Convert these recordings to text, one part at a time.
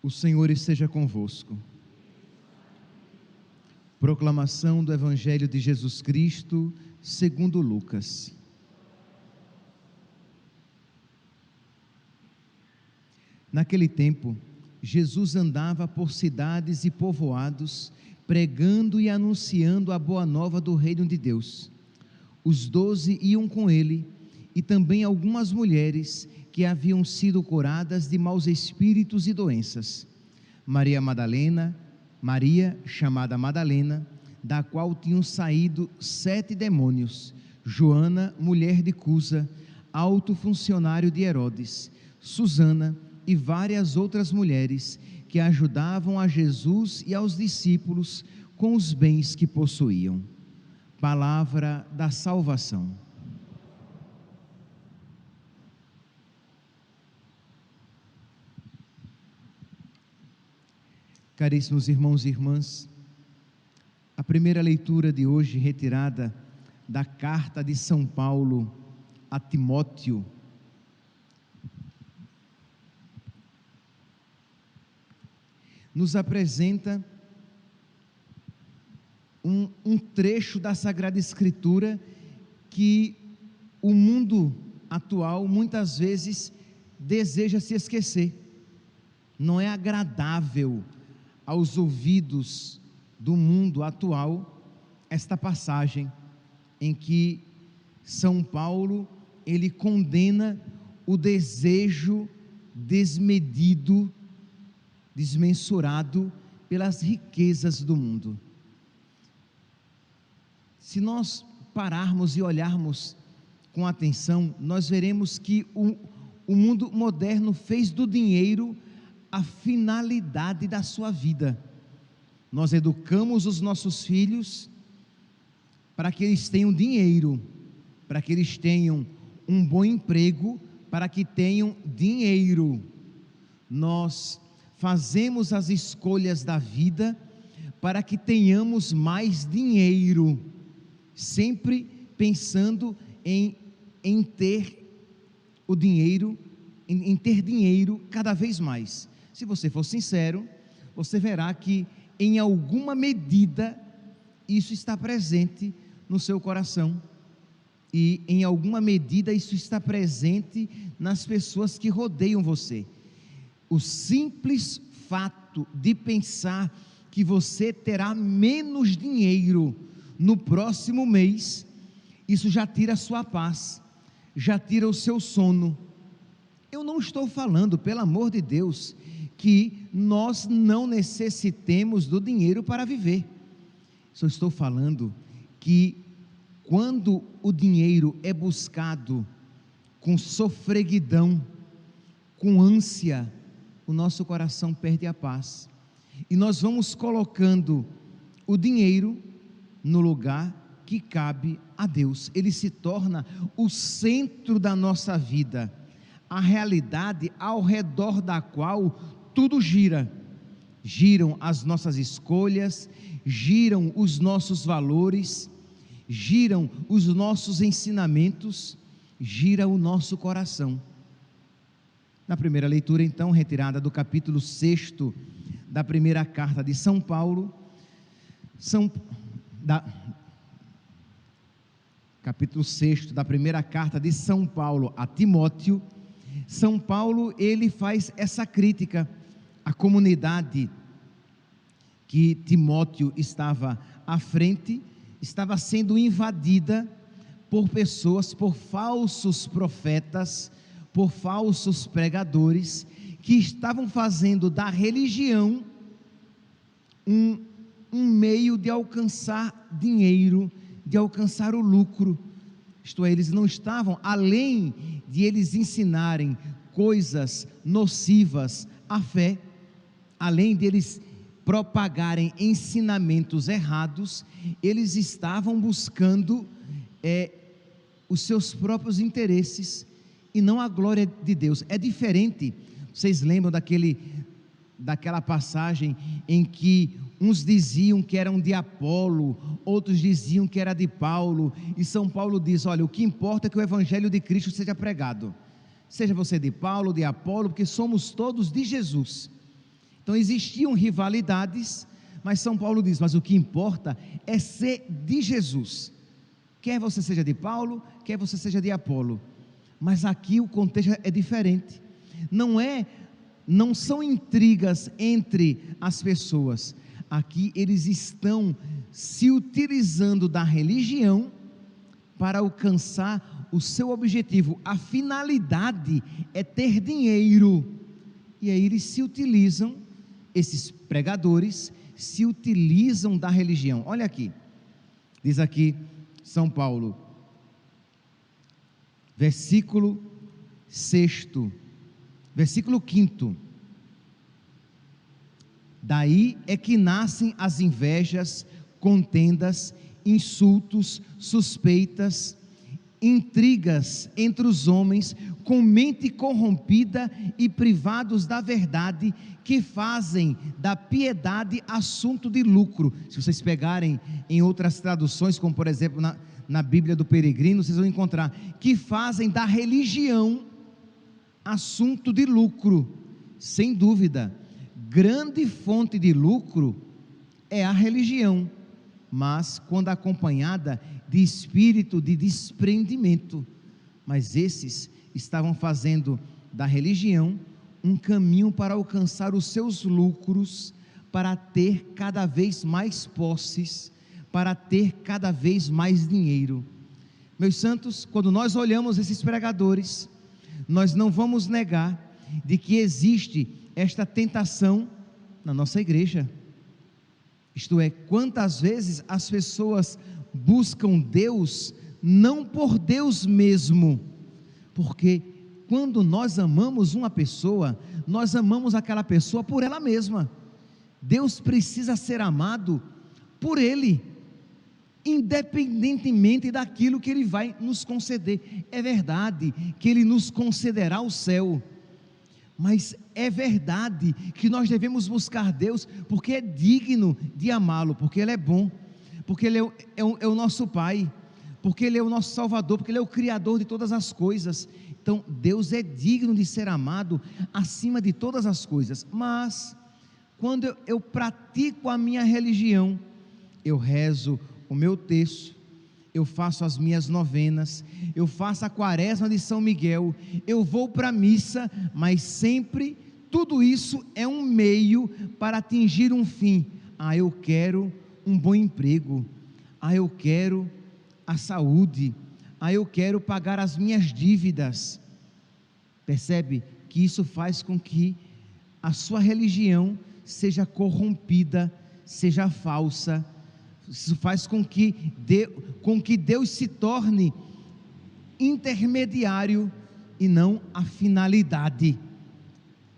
O Senhor esteja convosco. Proclamação do Evangelho de Jesus Cristo, segundo Lucas. Naquele tempo, Jesus andava por cidades e povoados, pregando e anunciando a boa nova do reino de Deus. Os 12 iam com ele, e também algumas mulheres que haviam sido curadas de maus espíritos e doenças. Maria Madalena, Maria, chamada Madalena, da qual tinham saído 7 demônios, Joana, mulher de Cusa, alto funcionário de Herodes, Susana e várias outras mulheres que ajudavam a Jesus e aos discípulos com os bens que possuíam. Palavra da salvação. Caríssimos irmãos e irmãs, a primeira leitura de hoje, retirada da carta de São Paulo a Timóteo, nos apresenta um trecho da Sagrada Escritura que o mundo atual muitas vezes deseja se esquecer. Não é agradável aos ouvidos do mundo atual esta passagem em que São Paulo ele condena o desejo desmedido, desmensurado pelas riquezas do mundo. Se nós pararmos e olharmos com atenção, nós veremos que o mundo moderno fez do dinheiro a finalidade da sua vida. Nós educamos os nossos filhos para que eles tenham dinheiro, para que eles tenham um bom emprego, para que tenham dinheiro. Nós fazemos as escolhas da vida para que tenhamos mais dinheiro, sempre pensando em ter o dinheiro, em ter dinheiro cada vez mais. Se você for sincero, você verá que em alguma medida isso está presente no seu coração, e em alguma medida isso está presente nas pessoas que rodeiam você. O simples fato de pensar que você terá menos dinheiro no próximo mês, isso já tira a sua paz, já tira o seu sono. Eu não estou falando, pelo amor de Deus, que nós não necessitemos do dinheiro para viver. Só estou falando que quando o dinheiro é buscado com sofreguidão, com ânsia, o nosso coração perde a paz. E nós vamos colocando o dinheiro no lugar que cabe a Deus. Ele se torna o centro da nossa vida, a realidade ao redor da qual tudo gira. Giram as nossas escolhas, giram os nossos valores, giram os nossos ensinamentos, gira o nosso coração. Na primeira leitura, então, retirada do capítulo 6 da primeira carta de São Paulo, capítulo 6 da primeira carta de São Paulo a Timóteo, São Paulo ele faz essa crítica à comunidade que Timóteo estava à frente, estava sendo invadida por pessoas, por falsos profetas, por falsos pregadores, que estavam fazendo da religião um meio de alcançar dinheiro, de alcançar o lucro. Isto é, eles não estavam, além de eles ensinarem coisas nocivas à fé, além de eles propagarem ensinamentos errados, eles estavam buscando os seus próprios interesses e não a glória de Deus. É diferente. Vocês lembram daquela passagem em que uns diziam que eram de Apolo, outros diziam que era de Paulo, e São Paulo diz: olha, o que importa é que o Evangelho de Cristo seja pregado, seja você de Paulo, de Apolo, porque somos todos de Jesus. Então existiam rivalidades, mas São Paulo diz: mas o que importa é ser de Jesus. Quer você seja de Paulo, quer você seja de Apolo. Mas aqui o contexto é diferente. Não são intrigas entre as pessoas. Aqui eles estão se utilizando da religião para alcançar o seu objetivo. A finalidade é ter dinheiro. E aí eles se utilizam, esses pregadores se utilizam da religião. Olha aqui, diz aqui São Paulo, versículo 6º, versículo 5º: daí é que nascem as invejas, contendas, insultos, suspeitas, intrigas entre os homens, com mente corrompida e privados da verdade, que fazem da piedade assunto de lucro. Se vocês pegarem em outras traduções, como por exemplo na Bíblia do Peregrino, vocês vão encontrar que fazem da religião assunto de lucro. Sem dúvida, grande fonte de lucro é a religião, mas quando acompanhada de espírito de desprendimento. Mas esses estavam fazendo da religião um caminho para alcançar os seus lucros, para ter cada vez mais posses, para ter cada vez mais dinheiro. Meus santos, quando nós olhamos esses pregadores, nós não vamos negar de que existe esta tentação na nossa igreja. Isto é, quantas vezes as pessoas buscam Deus não por Deus mesmo, porque quando nós amamos uma pessoa, nós amamos aquela pessoa por ela mesma. Deus precisa ser amado por Ele, independentemente daquilo que Ele vai nos conceder. É verdade que Ele nos concederá o céu, mas é verdade que nós devemos buscar Deus porque é digno de amá-lo, porque Ele é bom, porque Ele é o nosso Pai, porque Ele é o nosso Salvador, porque Ele é o Criador de todas as coisas. Então Deus é digno de ser amado acima de todas as coisas. Mas quando eu pratico a minha religião, eu rezo o meu terço, eu faço as minhas novenas, eu faço a quaresma de São Miguel, eu vou para a missa, mas sempre tudo isso é um meio para atingir um fim. Eu quero um bom emprego, eu quero a saúde, eu quero pagar as minhas dívidas. Percebe que isso faz com que a sua religião seja corrompida, seja falsa. Isso faz com que Deus se torne intermediário e não a finalidade,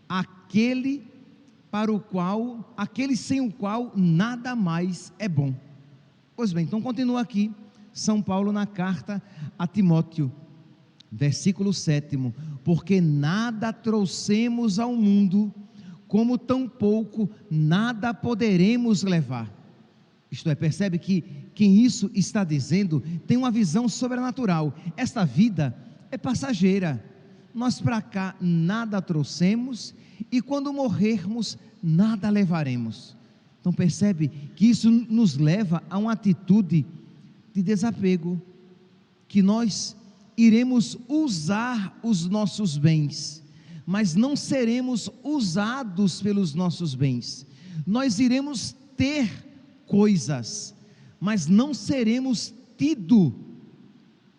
aquele sem o qual nada mais é bom. Pois bem, então continua aqui São Paulo na carta a Timóteo, versículo 7º: porque nada trouxemos ao mundo, como tampouco nada poderemos levar. Isto é, percebe que quem isso está dizendo tem uma visão sobrenatural. Esta vida é passageira, nós para cá nada trouxemos, e quando morrermos nada levaremos. Então percebe que isso nos leva a uma atitude de desapego, que nós iremos usar os nossos bens, mas não seremos usados pelos nossos bens. Nós iremos ter coisas, mas não seremos tidos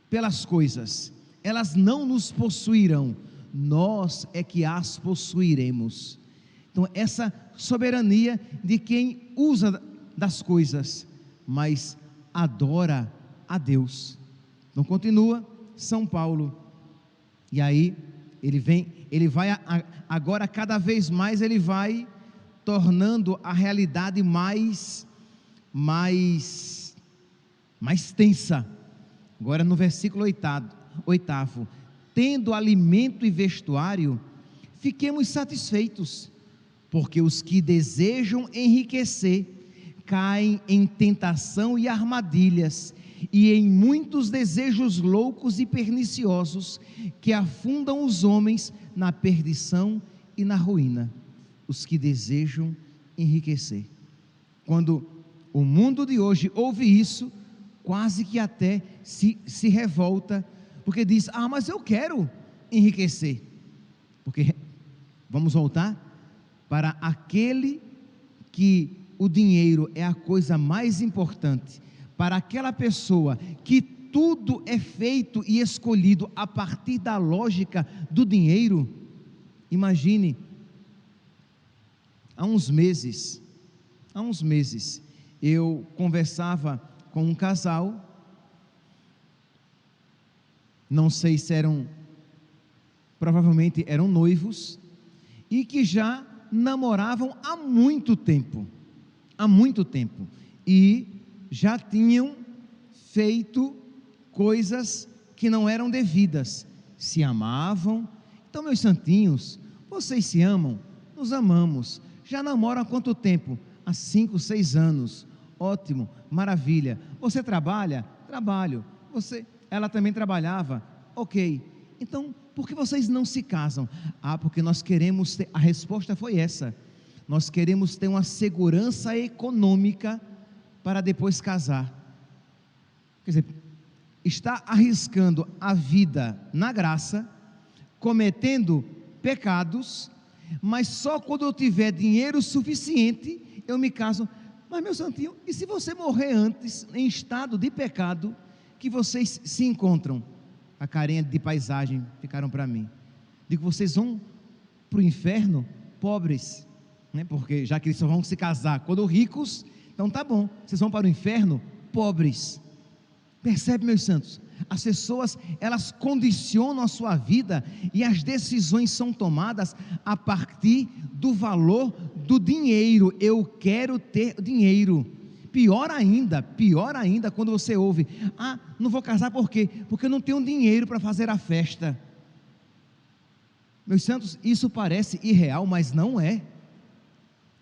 pelas coisas. Elas não nos possuirão, nós é que as possuiremos. Então essa soberania de quem usa das coisas, mas adora a Deus. Então continua São Paulo, e aí ele vai agora cada vez mais, ele vai tornando a realidade mais tensa. Agora no versículo 8º: tendo alimento e vestuário, fiquemos satisfeitos, porque os que desejam enriquecer caem em tentação e armadilhas, e em muitos desejos loucos e perniciosos, que afundam os homens na perdição e na ruína. os que desejam enriquecer. Quando o mundo de hoje ouve isso, quase que até se revolta, porque diz: ah, mas eu quero enriquecer. Porque, vamos voltar para aquele que o dinheiro é a coisa mais importante, para aquela pessoa que tudo é feito e escolhido a partir da lógica do dinheiro. Imagine, há uns meses, eu conversava com um casal, não sei se provavelmente eram noivos, e que já namoravam há muito tempo, e já tinham feito coisas que não eram devidas, se amavam. Então, meus santinhos, vocês se amam? Nos amamos. Já namoram há quanto tempo? Há 5, 6 anos. Ótimo, maravilha. Você trabalha? Trabalho. Ela também trabalhava? Ok. Então, por que vocês não se casam? Ah, porque nós queremos ter, a resposta foi essa: nós queremos ter uma segurança econômica para depois casar. Quer dizer, está arriscando a vida na graça, cometendo pecados, mas só quando eu tiver dinheiro suficiente eu me caso. Mas, meu santinho, e se você morrer antes, em estado de pecado, que vocês se encontram? A carinha de paisagem ficaram para mim. Digo: vocês vão para o inferno pobres, né? Porque já que eles só vão se casar quando ricos, então tá bom, vocês vão para o inferno pobres. Percebe, meus santos? As pessoas, elas condicionam a sua vida, e as decisões são tomadas a partir do valor do dinheiro. Eu quero ter dinheiro. Pior ainda, quando você ouve: ah, não vou casar por quê? Porque eu não tenho dinheiro para fazer a festa. Meus santos, isso parece irreal, mas não é.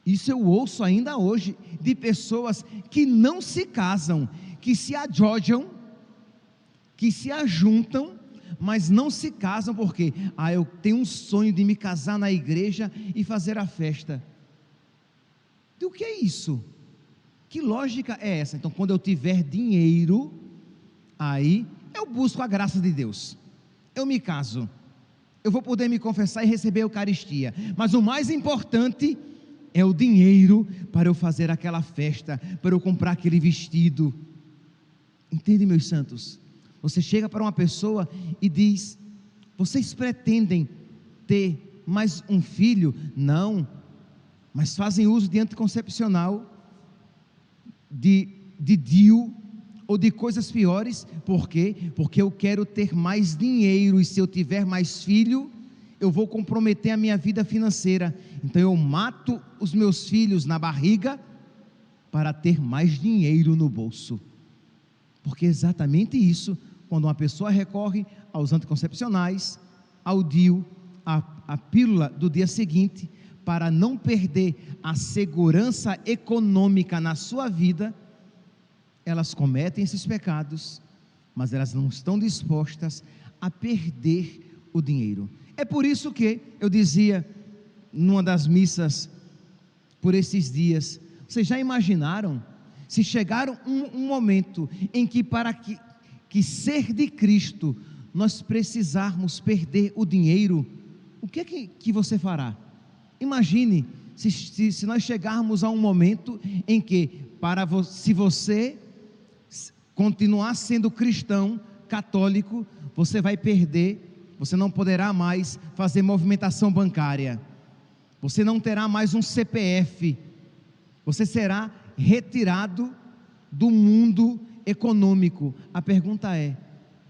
Isso eu ouço ainda hoje, de pessoas que não se casam, que se ajojam, que se ajuntam, mas não se casam porque: ah, eu tenho um sonho de me casar na igreja e fazer a festa. E o que é isso? Que lógica é essa? Então, quando eu tiver dinheiro, aí eu busco a graça de Deus, eu me caso, eu vou poder me confessar e receber a Eucaristia, mas o mais importante é o dinheiro para eu fazer aquela festa, para eu comprar aquele vestido. Entende, meus santos? Você chega para uma pessoa e diz: vocês pretendem ter mais um filho? Não, mas fazem uso de anticoncepcional, de DIU ou de coisas piores. Por quê? Porque eu quero ter mais dinheiro, e se eu tiver mais filho, eu vou comprometer a minha vida financeira. Então eu mato os meus filhos na barriga para ter mais dinheiro no bolso. Porque é exatamente isso, quando uma pessoa recorre aos anticoncepcionais, ao DIU, a pílula do dia seguinte, para não perder a segurança econômica na sua vida, elas cometem esses pecados, mas elas não estão dispostas a perder o dinheiro. É por isso que eu dizia numa das missas por esses dias: vocês já imaginaram se chegaram um momento em que para que ser de Cristo nós precisarmos perder o dinheiro? O que é que você fará? Imagine se nós chegarmos a um momento em que, se você continuar sendo cristão, católico, você vai perder, você não poderá mais fazer movimentação bancária, você não terá mais um CPF, você será retirado do mundo econômico. A pergunta é: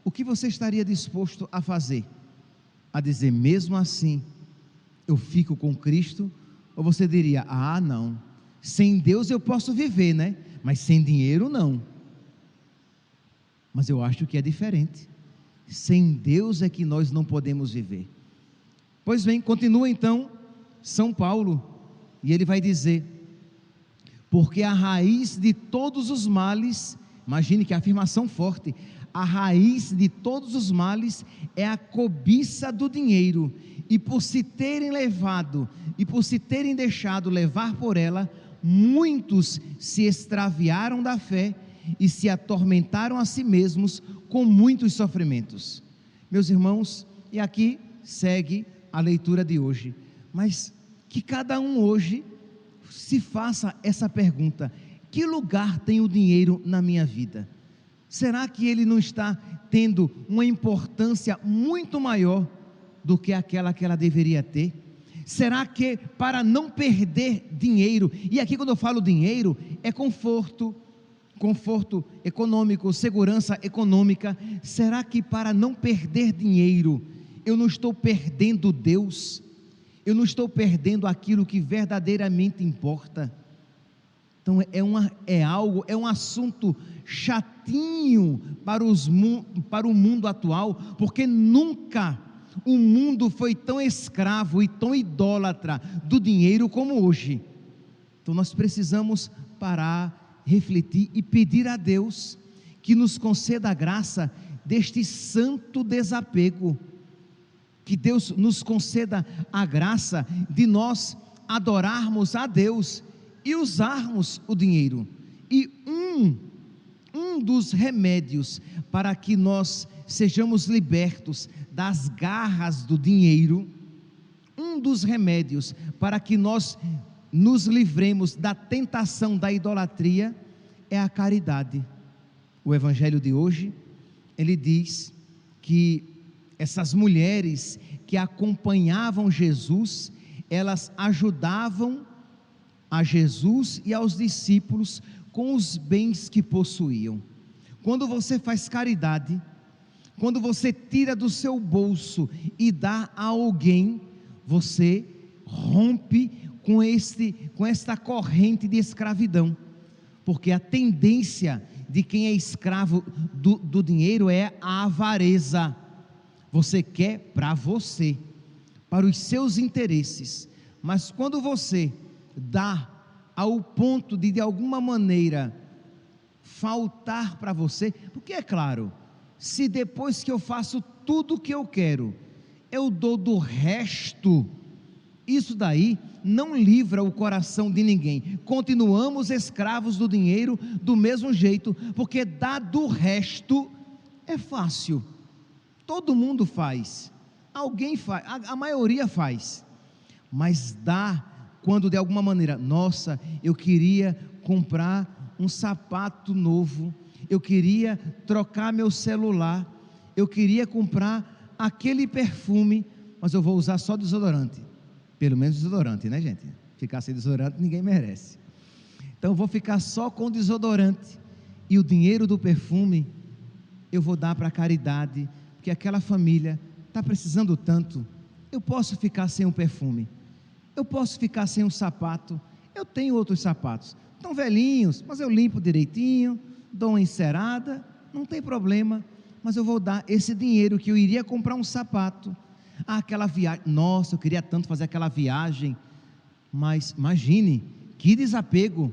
o que você estaria disposto a fazer? A dizer: mesmo assim eu fico com Cristo? Ou você diria: ah, não, sem Deus eu posso viver, né? Mas sem dinheiro não. Mas eu acho que é diferente. Sem Deus é que nós não podemos viver. Pois bem, continua então São Paulo, e ele vai dizer: porque a raiz de todos os males, imagine que afirmação forte, a raiz de todos os males é a cobiça do dinheiro, e por se terem levado, e por se terem deixado levar por ela, muitos se extraviaram da fé e se atormentaram a si mesmos com muitos sofrimentos. Meus irmãos, e aqui segue a leitura de hoje, mas que cada um hoje se faça essa pergunta: que lugar tem o dinheiro na minha vida? Será que ele não está tendo uma importância muito maior do que aquela que ela deveria ter? Será que para não perder dinheiro, e aqui quando eu falo dinheiro, é conforto econômico, segurança econômica, será que para não perder dinheiro, eu não estou perdendo Deus? Eu não estou perdendo aquilo que verdadeiramente importa? Então é um assunto chatinho para o mundo atual, porque nunca o mundo foi tão escravo e tão idólatra do dinheiro como hoje. Então nós precisamos parar, refletir e pedir a Deus que nos conceda a graça deste santo desapego, que Deus nos conceda a graça de nós adorarmos a Deus e usarmos o dinheiro. E um dos remédios para que nós sejamos libertos das garras do dinheiro, um dos remédios para que nós nos livremos da tentação da idolatria, é a caridade. O evangelho de hoje, ele diz que essas mulheres que acompanhavam Jesus, elas ajudavam a Jesus e aos discípulos com os bens que possuíam. Quando você faz caridade, quando você tira do seu bolso e dá a alguém, você rompe com esta corrente de escravidão, porque a tendência de quem é escravo do dinheiro é a avareza. Você quer para você, para os seus interesses, mas quando você dá ao ponto de alguma maneira faltar para você, porque é claro, se depois que eu faço tudo o que eu quero, eu dou do resto, isso daí não livra o coração de ninguém. Continuamos escravos do dinheiro do mesmo jeito, porque dar do resto é fácil, todo mundo faz, alguém faz, a maioria faz, mas dá quando de alguma maneira, nossa, eu queria comprar um sapato novo, eu queria trocar meu celular, eu queria comprar aquele perfume, mas eu vou usar só desodorante, pelo menos desodorante, né, gente? Ficar sem desodorante ninguém merece. Então eu vou ficar só com desodorante, e o dinheiro do perfume eu vou dar para a caridade, porque aquela família está precisando tanto. Eu posso ficar sem um perfume, eu posso ficar sem um sapato, eu tenho outros sapatos, estão velhinhos, mas eu limpo direitinho, dou uma encerada, não tem problema, mas eu vou dar esse dinheiro que eu iria comprar um sapato, aquela viagem, nossa, eu queria tanto fazer aquela viagem, mas imagine, que desapego,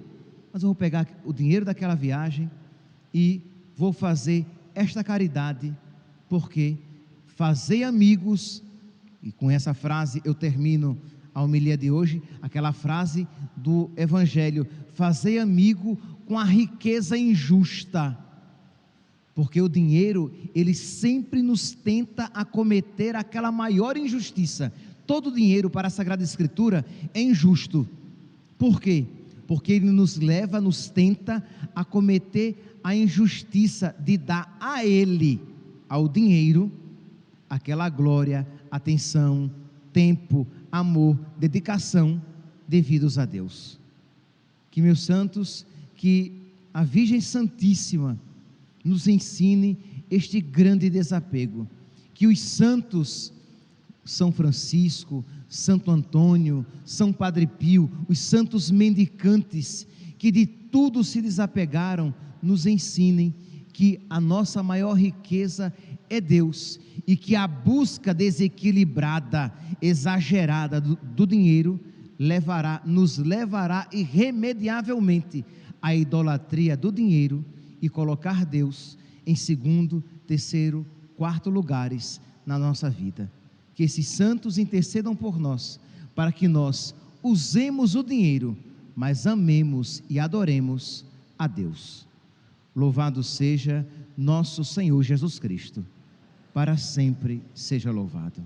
mas eu vou pegar o dinheiro daquela viagem e vou fazer esta caridade, porque fazei amigos, e com essa frase eu termino a homilia de hoje, aquela frase do evangelho: fazei amigo com a riqueza injusta, porque o dinheiro, ele sempre nos tenta a cometer aquela maior injustiça. Todo dinheiro para a Sagrada Escritura é injusto. Por quê? Porque ele nos leva, nos tenta a cometer a injustiça de dar a ele, ao dinheiro, aquela glória, atenção, tempo, amor, dedicação devidos a Deus. Que meus santos, que a Virgem Santíssima nos ensine este grande desapego, que os santos, São Francisco, Santo Antônio, São Padre Pio, os santos mendicantes, que de tudo se desapegaram, nos ensinem que a nossa maior riqueza é Deus, e que a busca desequilibrada, exagerada do dinheiro, nos levará irremediavelmente à idolatria do dinheiro, e colocar Deus em segundo, terceiro, quarto lugares na nossa vida. Que esses santos intercedam por nós, para que nós usemos o dinheiro, mas amemos e adoremos a Deus. Louvado seja nosso Senhor Jesus Cristo, para sempre seja louvado.